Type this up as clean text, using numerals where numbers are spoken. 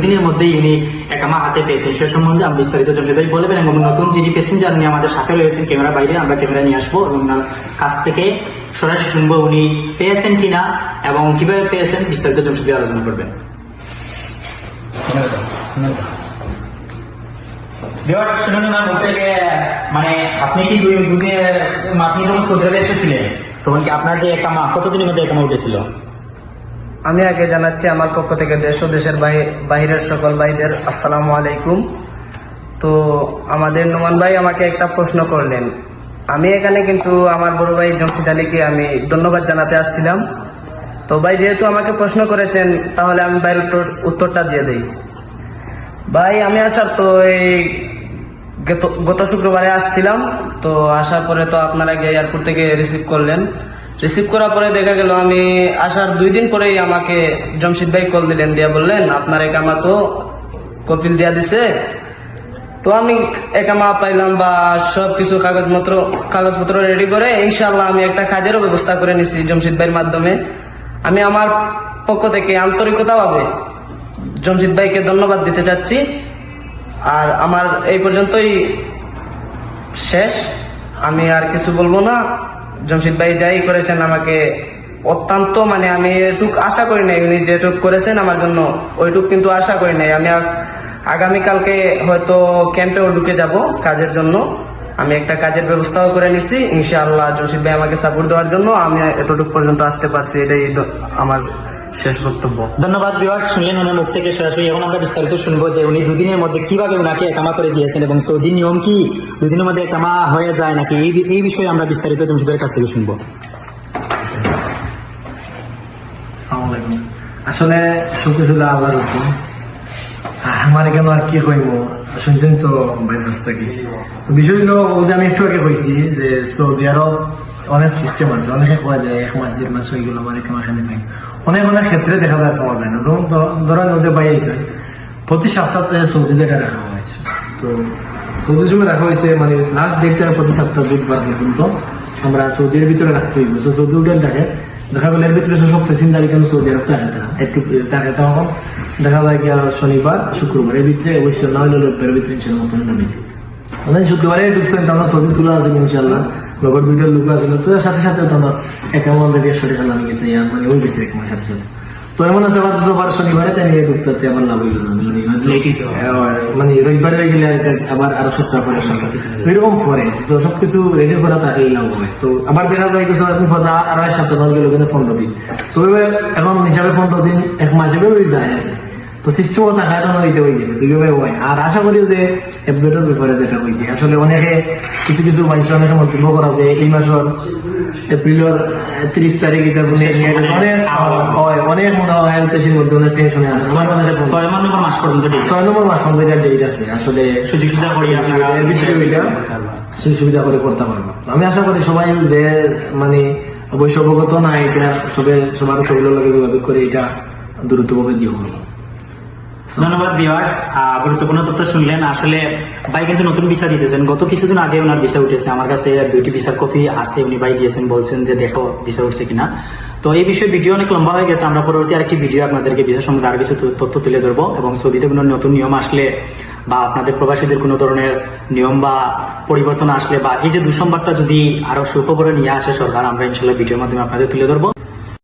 দিনের মধ্যেই উনি একামা হাতে পেয়েছেন, সে সম্বন্ধে আমি বিস্তারিত জমশেদ ভাই বলবেন এবং নতুন যিনি প্যাসেঞ্জার উনি আমাদের সাথে রয়েছেন ক্যামেরা বাইরে, আমরা ক্যামেরা নিয়ে আসবো এবং ওনার কাছ থেকে সরাসরি শুনবো উনি পেয়েছেন কিনা এবং কিভাবে পেয়েছেন, বিস্তারিত জমশেদ ভাই আলোচনা করবেন। মানে আপনি কি আপনি যখন সৌদি আরবে এসেছিলেন তখন কি আপনার যে একামা কতদিনের মধ্যে একামা উঠেছিল? আমি আগে জানাচ্ছি আমার পক্ষ থেকে দেশ ও দেশের বাহিরের সকল ভাইদের আসসালামু আলাইকুম। তো আমাদের নোমান ভাই আমাকে একটা প্রশ্ন করলেন, আমি এখানে কিন্তু আমার বড় ভাই জমশেদ আলীকে আমি ধন্যবাদ জানাতে আসছিলাম। তো ভাই যেহেতু আমাকে প্রশ্ন করেছেন তাহলে আমি ভাইয়ের উত্তরটা দিয়ে দেই। ভাই আমি আসার তো এই গত শুক্রবারে আসছিলাম, তো আসার পরে তো আপনারা গিয়ে এয়ারপোর্ট থেকে রিসিভ করলেন। রিসিভ করার পরে দেখা গেল আমি আসার 2 দিন পরেই আমাকে জমশেদ ভাই কল দিলেন, দিয়ে বললেন আপনার একামা তো কপিল দিয়া দিছে। তো আমি একামা পাইলাম বা সবকিছু কাগজপত্র রেডি করে ইনশাল্লাহ আমি একটা কাজেরও ব্যবস্থা করে নিছি জমশেদ ভাইয়ের মাধ্যমে। আমি আমার পক্ষ থেকে আন্তরিকতাভাবে জমশেদ ভাইকে ধন্যবাদ দিতে চাচ্ছি। আর আমার এই পর্যন্তই শেষ, আমি আর কিছু বলবো না। জমশেদ ভাই যাই করেছেন আমাকে অত্যন্ত মানে আমি এটুক আশা করি নাই, উনি যেটুক করেছেন আমার জন্য ওইটুক কিন্তু আশা করি নাই। আমি আগামীকালকে হয়তো ক্যাম্পেও ঢুকে যাব কাজের জন্য, আমি একটা কাজের ব্যবস্থাও করে নিছি ইনশাআল্লাহ। জমশেদ ভাই আমাকে সাপোর্ট দেওয়ার জন্য আমি এতটুকু পর্যন্ত আসতে পারছি, এটাই আমার শেষ বক্তব্য। ধন্যবাদ ভিউয়ার্স, শুনলেন ওনার মুখ থেকে সরাসরি। এখন আমরা বিস্তারিত শুনবো যে উনি 2 দিনের মধ্যে কিভাবে ওনাকে একামা করে দিয়েছেন এবং সৌদির নিয়ম কি 2 দিনের মধ্যে একামা হয়ে যায় নাকি, এই বিষয়ে আমরা বিস্তারিত জমশেদের কাছ থেকে শুনবো। আসসালামু আলাইকুম। আসলে সবকিছু আল্লাহর হুকুম, আমার কেন আর কি কইব, শুনছেন তো ভাইয়ের কাছ থেকে। বিষয় হলো ও যে আমি একটু আগে কইছি যে সৌদি আরব অনেক সিস্টেম আছে, অনেকে কয়া যায় 1 মাস 1.5 মাস হয়ে গেল আমার একামা খানে পাই, অনেক ক্ষেত্রে দেখা যায় পাওয়া যায় না। ধরেন ও যে পাই আইছে প্রতি সপ্তাহে সৌদি যেটা রাখা হয়েছে, তো সৌদির সময় রাখা হয়েছে মানে লাস্ট দেখতে প্রতি সপ্তাহ বুধবার পর্যন্ত আমরা সৌদির ভিতরে রাখতে হইব। সৌদি উঠেন থাকে দেখা গেল এর ভিতরে সব প্যাসেঞ্জারই কিন্তু সৌদি আরব থাকে তখন দেখা যায় কি শনিবার শুক্রবার এর ভিতরে অবশ্যই না হলে রোববার ভিতরে ইনশাল্লাহ মতন নামিতে শুক্রবারে ঢুকছেন তো আমরা সৌদি তুলে আছি ইনশাল্লাহ। লগর 2টা লোক আছিল, তো সাথে সাথে তো আমার একাউন্ট থেকে সরিয়ে নামি গেছে, মানে ওই গেছে এক মাস সাথে সাথে। তো এমন আছে আবার সবার শনিবারে তাই নিয়ে ঢুকতে আবার লাভ হইল না, মানে রবিবারে গেলে আবার আরো সপ্তাহ পরে এরকম করে সবকিছু রেডি করা তাকে লাভ হয়। তো আবার দেখা যায় কিছু আপনি আরো 1 সপ্তাহ গেল কিন্তু 15 দিন, তো এখন হিসাবে 15 দিন 1 মাস এভাবে যায় আর কি। তো সিস্টেম থাকায় তো নদীতে হয়ে গেছে, তো কিভাবে হয়। আর আশা করি যে এপিসোডের ব্যাপারে যেটা হয়েছে আসলে অনেকে কিছু মানুষ অনেকে মন্তব্য করা যে এই মাসের এপ্রিলের 30 তারিখ এটা অনেক মনে হয় দেশের মধ্যে অনেক টেনশনে আছে। 6 নম্বর মাস পর্যন্ত ডেট আছে, আসলে সুযোগ সুবিধা করে এর ভিতরে ওইটা সুবিধা করে করতে পারবো। আমি আশা করি সবাই যে মানে অবশ্য অবগত না এটা সবার শরীরের লগে যোগাযোগ করে এটা দ্রুতভাবে জিও করবো। ধন্যবাদ ভিউয়ার্স, গুরুত্বপূর্ণ তথ্য শুনলেন। আসলে ভাই কিন্তু নতুন ভিসা দিতেছেন, গত কিছুদিন আগে ওনার ভিসা উঠেছে, আমার কাছে 2টি ভিসার কপি আছে, উনি ভাই দিয়েছেন, বলছেন যে দেখো ভিসা উঠছে কিনা। তো এই বিষয়ে ভিডিও অনেক লম্বা হয়ে গেছে, আমরা পরবর্তী আরেকটি ভিডিও আপনাদেরকে ভিসা সম্বন্ধে আরো কিছু তথ্য তুলে ধরবো এবং সৌদিতে কোনো নতুন নিয়ম আসলে বা আপনাদের প্রবাসীদের কোনো ধরনের নিয়ম বা পরিবর্তন আসলে বা এই যে দুঃসংবাদটা যদি আরো সুখবরে নিয়ে আসে সরকার, আমরা ইনশাল্লাহ ভিডিওর মাধ্যমে আপনাদের তুলে ধরবো।